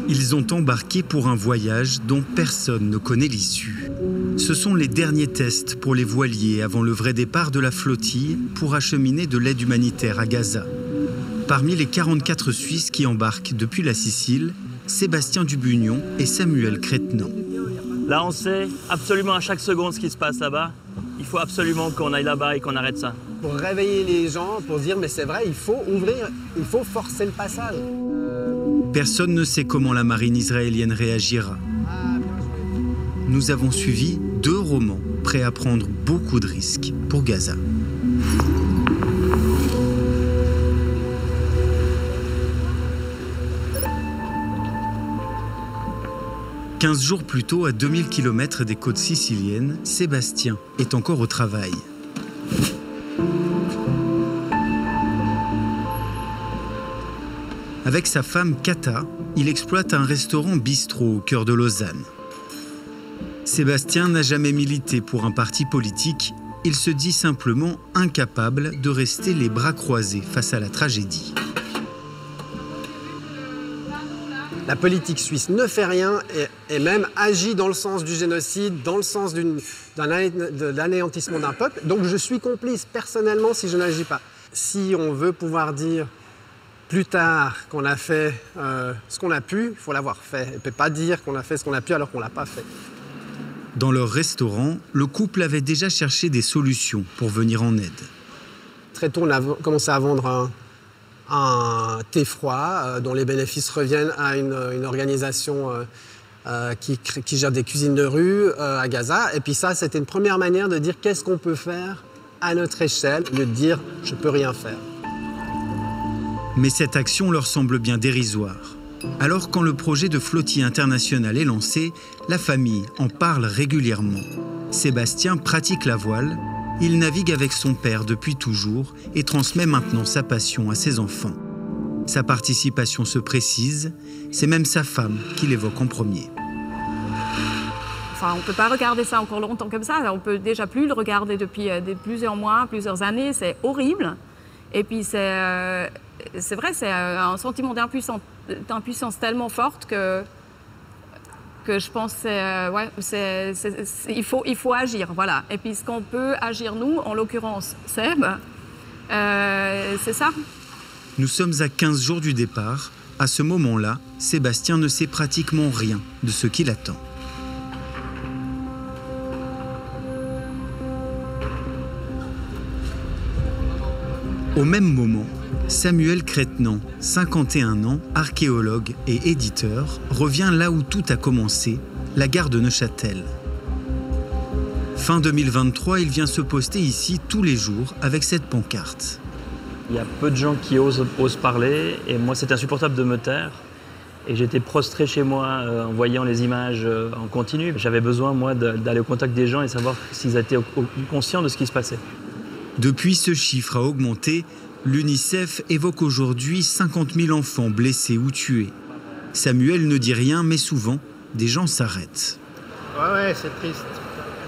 Ils ont embarqué pour un voyage dont personne ne connaît l'issue. Ce sont les derniers tests pour les voiliers avant le vrai départ de la flottille pour acheminer de l'aide humanitaire à Gaza. Parmi les 44 Suisses qui embarquent depuis la Sicile, Sébastien Dubugnon et Samuel Crétenant. Là, on sait absolument à chaque seconde ce qui se passe là-bas. Il faut absolument qu'on aille là-bas et qu'on arrête ça. Pour réveiller les gens, pour dire mais c'est vrai, il faut ouvrir, il faut forcer le passage. Personne ne sait comment la marine israélienne réagira. Nous avons suivi 2 romans prêts à prendre beaucoup de risques pour Gaza. « 15 jours plus tôt, à 2000 km des côtes siciliennes, Sébastien est encore au travail. Avec sa femme Kata, il exploite un restaurant bistrot au cœur de Lausanne. Sébastien n'a jamais milité pour un parti politique. Il se dit simplement incapable de rester les bras croisés face à la tragédie. La politique suisse ne fait rien et même agit dans le sens du génocide, dans le sens de l'anéantissement d'un peuple. Donc je suis complice personnellement si je n'agis pas. Si on veut pouvoir dire plus tard qu'on a fait ce qu'on a pu, il faut l'avoir fait. On ne peut pas dire qu'on a fait ce qu'on a pu alors qu'on ne l'a pas fait. Dans leur restaurant, le couple avait déjà cherché des solutions pour venir en aide. Très tôt, on a commencé à vendre un thé froid dont les bénéfices reviennent à une organisation qui gère des cuisines de rue à Gaza. Et puis ça, c'était une première manière de dire qu'est-ce qu'on peut faire à notre échelle, au lieu de dire je ne peux rien faire. Mais cette action leur semble bien dérisoire. Alors quand le projet de flottille internationale est lancé, la famille en parle régulièrement. Sébastien pratique la voile. Il navigue avec son père depuis toujours et transmet maintenant sa passion à ses enfants. Sa participation se précise, c'est même sa femme qui l'évoque en premier. Enfin, on ne peut pas regarder ça encore longtemps comme ça. On ne peut déjà plus le regarder depuis plusieurs mois, plusieurs années. C'est horrible. Et puis c'est vrai, c'est un sentiment d'impuissance tellement forte que je pense qu'il faut agir, voilà. Et puis ce qu'on peut agir nous, en l'occurrence Seb, c'est ça. Nous sommes à 15 jours du départ. À ce moment-là, Sébastien ne sait pratiquement rien de ce qui l'attend. Au même moment, Samuel Crétenant, 51 ans, archéologue et éditeur, revient là où tout a commencé, la gare de Neuchâtel. Fin 2023, il vient se poster ici tous les jours avec cette pancarte. Il y a peu de gens qui osent parler et moi c'est insupportable de me taire. Et j'étais prostré chez moi en voyant les images en continu. J'avais besoin moi d'aller au contact des gens et savoir s'ils étaient conscients de ce qui se passait. Depuis, ce chiffre a augmenté. L'UNICEF évoque aujourd'hui 50 000 enfants blessés ou tués. Samuel ne dit rien, mais souvent, des gens s'arrêtent. Ouais, c'est triste.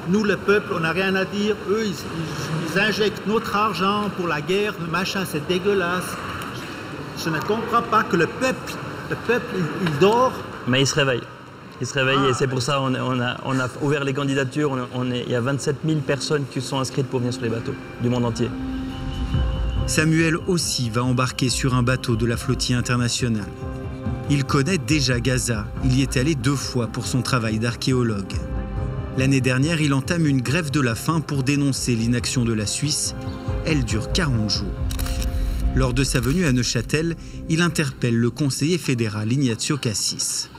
Nous, le peuple, on n'a rien à dire. Eux, ils injectent notre argent pour la guerre, le machin, c'est dégueulasse. Je ne comprends pas que le peuple, il dort. Mais il se réveille. Il se réveille et c'est pour ça qu'on a ouvert les candidatures. Il y a 27 000 personnes qui sont inscrites pour venir sur les bateaux du monde entier. Samuel aussi va embarquer sur un bateau de la flottille internationale. Il connaît déjà Gaza. Il y est allé 2 fois pour son travail d'archéologue. L'année dernière, il entame une grève de la faim pour dénoncer l'inaction de la Suisse. Elle dure 40 jours. Lors de sa venue à Neuchâtel, il interpelle le conseiller fédéral Ignazio Cassis.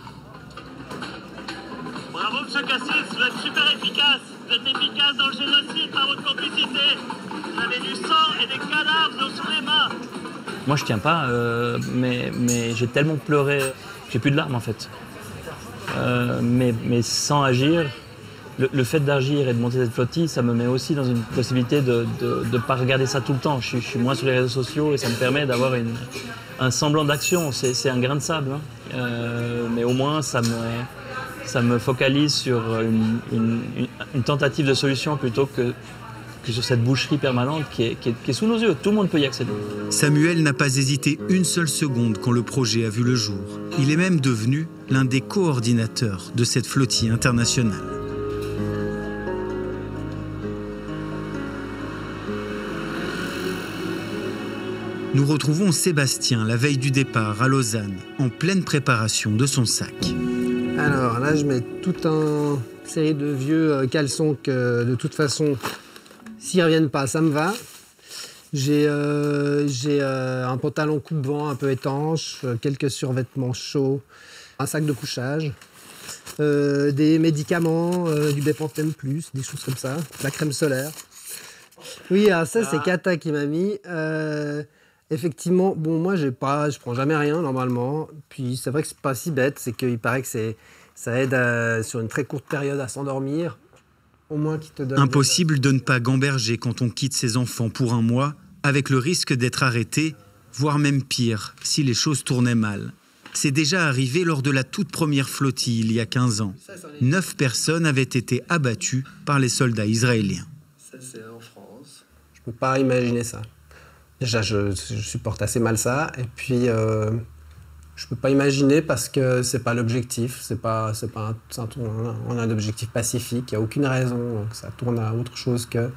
Bravo, M. Cassis, vous êtes super efficace. Vous êtes efficace dans le génocide par votre complicité. Vous avez du sang et des cadavres sous les mains. Moi, je tiens pas, mais j'ai tellement pleuré, j'ai plus de larmes en fait. Mais sans agir, le fait d'agir et de monter cette flottille, ça me met aussi dans une possibilité de ne pas regarder ça tout le temps. Je suis moins sur les réseaux sociaux et ça me permet d'avoir un semblant d'action. C'est un grain de sable, hein. Mais au moins ça me focalise sur une tentative de solution plutôt que puis sur cette boucherie permanente qui est sous nos yeux. Tout le monde peut y accéder. Samuel n'a pas hésité une seule seconde quand le projet a vu le jour. Il est même devenu l'un des coordinateurs de cette flottille internationale. Nous retrouvons Sébastien la veille du départ à Lausanne, en pleine préparation de son sac. Alors là, je mets toute une série de vieux caleçons que de toute façon, s'ils ne reviennent pas, ça me va. J'ai un pantalon coupe-vent un peu étanche, quelques survêtements chauds, un sac de couchage, des médicaments, du Bepanthen+, des choses comme ça, de la crème solaire. Oui, alors ça, c'est Kata qui m'a mis. Effectivement, bon, moi, je prends jamais rien normalement. Puis c'est vrai que c'est pas si bête, c'est qu'il paraît que ça aide sur une très courte période à s'endormir. Au moins qui te donne. Impossible de ne pas gamberger quand on quitte ses enfants pour un mois, avec le risque d'être arrêté, voire même pire, si les choses tournaient mal. C'est déjà arrivé lors de la toute première flottille, il y a 15 ans. 9 personnes avaient été abattues par les soldats israéliens. Ça, c'est en France. Je peux pas imaginer ça. Déjà, je supporte assez mal ça. Et puis, je peux pas imaginer parce que c'est pas l'objectif. On a un objectif pacifique. Il n'y a aucune raison que ça tourne à autre chose que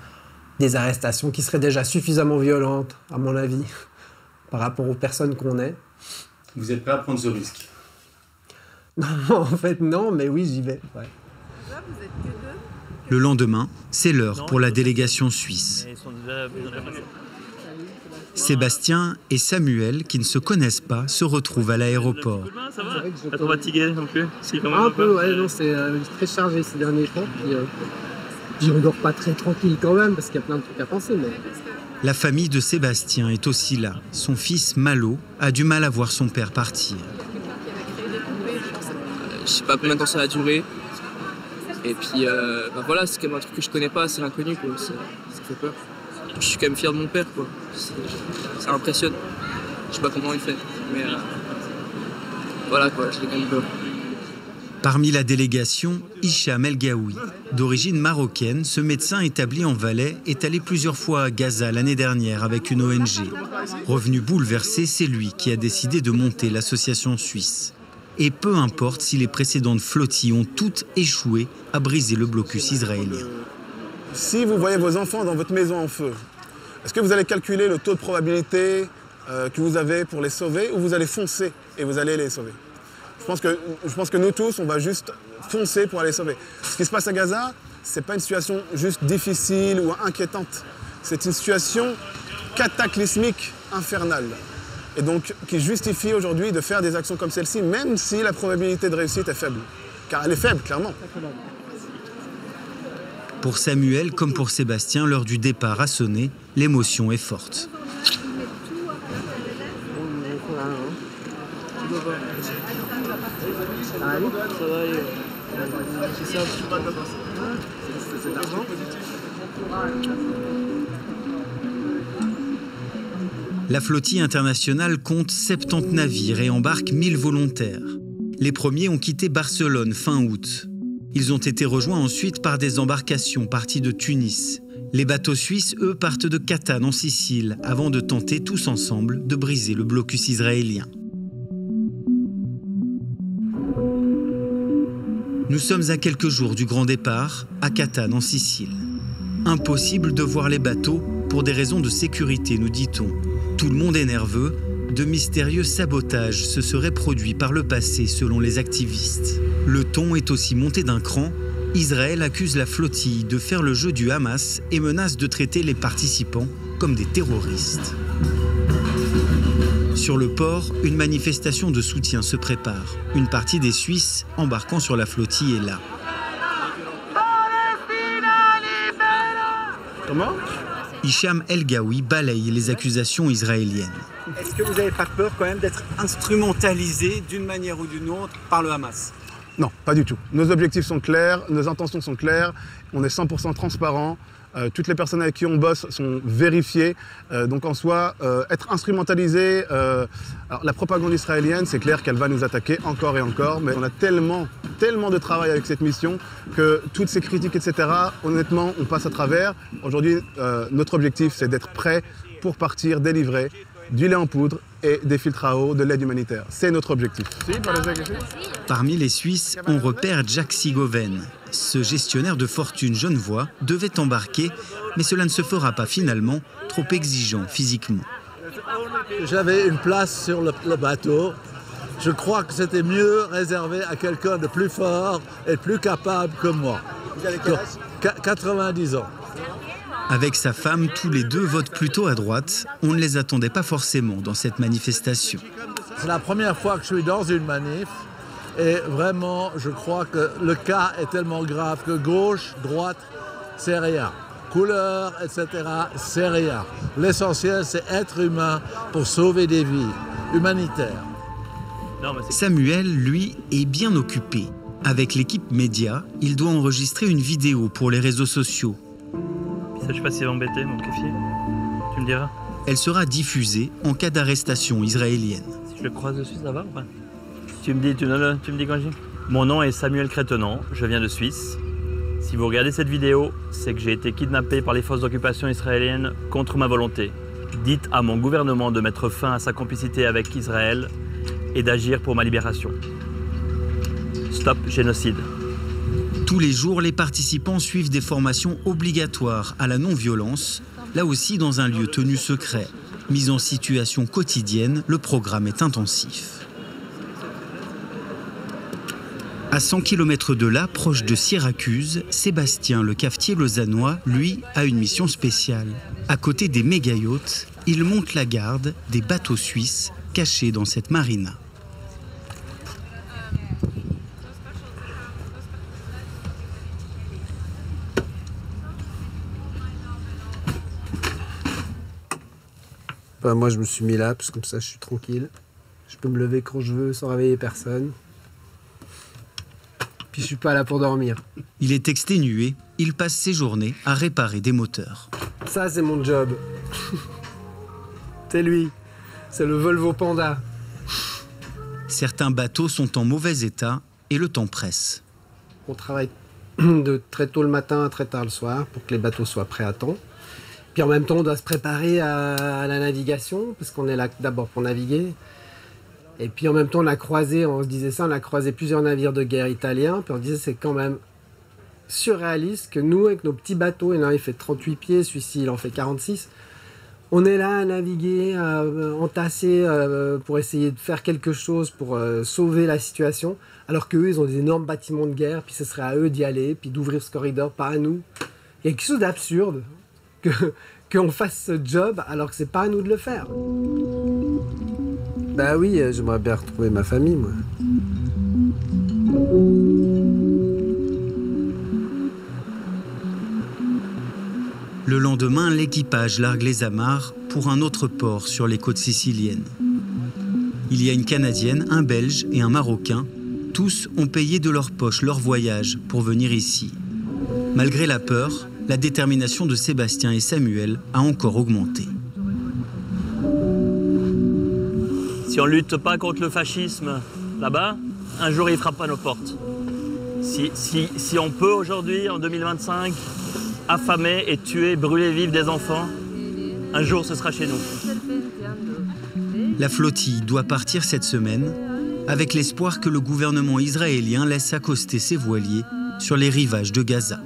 des arrestations qui seraient déjà suffisamment violentes, à mon avis, par rapport aux personnes qu'on est. Vous êtes prêt à prendre ce risque? Non, en fait, non, mais oui, j'y vais. Ouais. Là, vous êtes que deux. Le lendemain, c'est l'heure pour la délégation suisse. Sébastien et Samuel, qui ne se connaissent pas, se retrouvent à l'aéroport. Ça va? Pas trop fatigué non plus? Un peu, ouais, non, c'est très chargé ces derniers temps. Puis on dort pas très tranquille quand même, parce qu'il y a plein de trucs à penser. Mais... La famille de Sébastien est aussi là. Son fils, Malo, a du mal à voir son père partir. Je sais pas combien de temps ça va durer. Et puis, voilà, c'est quand même un truc que je connais pas, c'est l'inconnu, quoi. Ça fait peur. Je suis quand même fier de mon père, quoi. Ça impressionne. Je sais pas comment il fait, mais voilà, quoi, j'ai quand même peur. Parmi la délégation, Hicham El Gaoui. D'origine marocaine, ce médecin établi en Valais est allé plusieurs fois à Gaza l'année dernière avec une ONG. Revenu bouleversé, c'est lui qui a décidé de monter l'association suisse. Et peu importe si les précédentes flottilles ont toutes échoué à briser le blocus israélien. Si vous voyez vos enfants dans votre maison en feu, est-ce que vous allez calculer le taux de probabilité que vous avez pour les sauver ou vous allez foncer et vous allez les sauver? Je pense que nous tous, on va juste foncer pour aller sauver. Ce qui se passe à Gaza, ce n'est pas une situation juste difficile ou inquiétante. C'est une situation cataclysmique, infernale. Et donc qui justifie aujourd'hui de faire des actions comme celle-ci, même si la probabilité de réussite est faible. Car elle est faible, clairement. Pour Samuel, comme pour Sébastien, l'heure du départ a sonné, l'émotion est forte. La flottille internationale compte 70 navires et embarque 1000 volontaires. Les premiers ont quitté Barcelone fin août. Ils ont été rejoints ensuite par des embarcations parties de Tunis. Les bateaux suisses, eux, partent de Catane en Sicile, avant de tenter tous ensemble de briser le blocus israélien. Nous sommes à quelques jours du grand départ, à Catane en Sicile. Impossible de voir les bateaux pour des raisons de sécurité, nous dit-on. Tout le monde est nerveux. De mystérieux sabotages se seraient produits par le passé selon les activistes. Le ton est aussi monté d'un cran. Israël accuse la flottille de faire le jeu du Hamas et menace de traiter les participants comme des terroristes. Sur le port, une manifestation de soutien se prépare. Une partie des Suisses embarquant sur la flottille est là. Comment ? Hicham El Gaoui balaye les accusations israéliennes. Est-ce que vous n'avez pas peur quand même d'être instrumentalisé d'une manière ou d'une autre par le Hamas? Non, pas du tout. Nos objectifs sont clairs, nos intentions sont claires, on est 100% transparent. toutes les personnes avec qui on bosse sont vérifiées. Donc en soi, être instrumentalisé, alors la propagande israélienne, c'est clair qu'elle va nous attaquer encore et encore, mais on a tellement de travail avec cette mission que toutes ces critiques, etc., honnêtement, on passe à travers. Aujourd'hui, notre objectif, c'est d'être prêt pour partir délivrer du lait en poudre et des filtres à eau, de l'aide humanitaire. C'est notre objectif. Parmi les Suisses, on repère Jack Sigoven. Ce gestionnaire de fortune genevois devait embarquer, mais cela ne se fera pas finalement, trop exigeant physiquement. J'avais une place sur le bateau. Je crois que c'était mieux réservé à quelqu'un de plus fort et de plus capable que moi. Vous avez quel âge ? 90 ans. Avec sa femme, tous les deux votent plutôt à droite. On ne les attendait pas forcément dans cette manifestation. C'est la première fois que je suis dans une manif et vraiment, je crois que le cas est tellement grave que gauche, droite, c'est rien. Couleur, etc., c'est rien. L'essentiel, c'est être humain pour sauver des vies humanitaires. Samuel, lui, est bien occupé. Avec l'équipe média, il doit enregistrer une vidéo pour les réseaux sociaux. Ça, je sais pas s'il va embêter, mon café. Tu me diras. Elle sera diffusée en cas d'arrestation israélienne. Si je le croise dessus, ça va ou pas? Tu me dis quand je dis. Mon nom est Samuel Crétenant, je viens de Suisse. Si vous regardez cette vidéo, c'est que j'ai été kidnappé par les forces d'occupation israéliennes contre ma volonté. Dites à mon gouvernement de mettre fin à sa complicité avec Israël et d'agir pour ma libération. Stop génocide. Tous les jours, les participants suivent des formations obligatoires à la non-violence, là aussi dans un lieu tenu secret. Mis en situation quotidienne, le programme est intensif. À 100 km de là, proche de Syracuse, Sébastien, le cafetier lausannois, lui, a une mission spéciale. À côté des méga-yachts, il monte la garde des bateaux suisses cachés dans cette marina. Moi, je me suis mis là, parce que comme ça, je suis tranquille. Je peux me lever quand je veux sans réveiller personne. Puis je suis pas là pour dormir. Il est exténué, il passe ses journées à réparer des moteurs. Ça, c'est mon job. C'est lui. C'est le Volvo Panda. Certains bateaux sont en mauvais état et le temps presse. On travaille de très tôt le matin à très tard le soir pour que les bateaux soient prêts à temps. Puis en même temps, on doit se préparer à la navigation, parce qu'on est là d'abord pour naviguer. Et puis en même temps, on a croisé plusieurs navires de guerre italiens. Puis on disait c'est quand même surréaliste que nous, avec nos petits bateaux, il fait 38 pieds, celui-ci il en fait 46, on est là à naviguer, entasser pour essayer de faire quelque chose pour sauver la situation, alors qu'eux, ils ont des énormes bâtiments de guerre, puis ce serait à eux d'y aller, puis d'ouvrir ce corridor, pas à nous. Il y a quelque chose d'absurde qu'on fasse ce job alors que c'est pas à nous de le faire. Bah oui, j'aimerais bien retrouver ma famille, moi. Le lendemain, l'équipage largue les amarres pour un autre port sur les côtes siciliennes. Il y a une Canadienne, un Belge et un Marocain. Tous ont payé de leur poche leur voyage pour venir ici. Malgré la peur, la détermination de Sébastien et Samuel a encore augmenté. Si on ne lutte pas contre le fascisme là-bas, un jour il frappera nos portes. Si on peut aujourd'hui, en 2025, affamer et tuer, brûler vifs des enfants, un jour ce sera chez nous. La flottille doit partir cette semaine avec l'espoir que le gouvernement israélien laisse accoster ses voiliers sur les rivages de Gaza.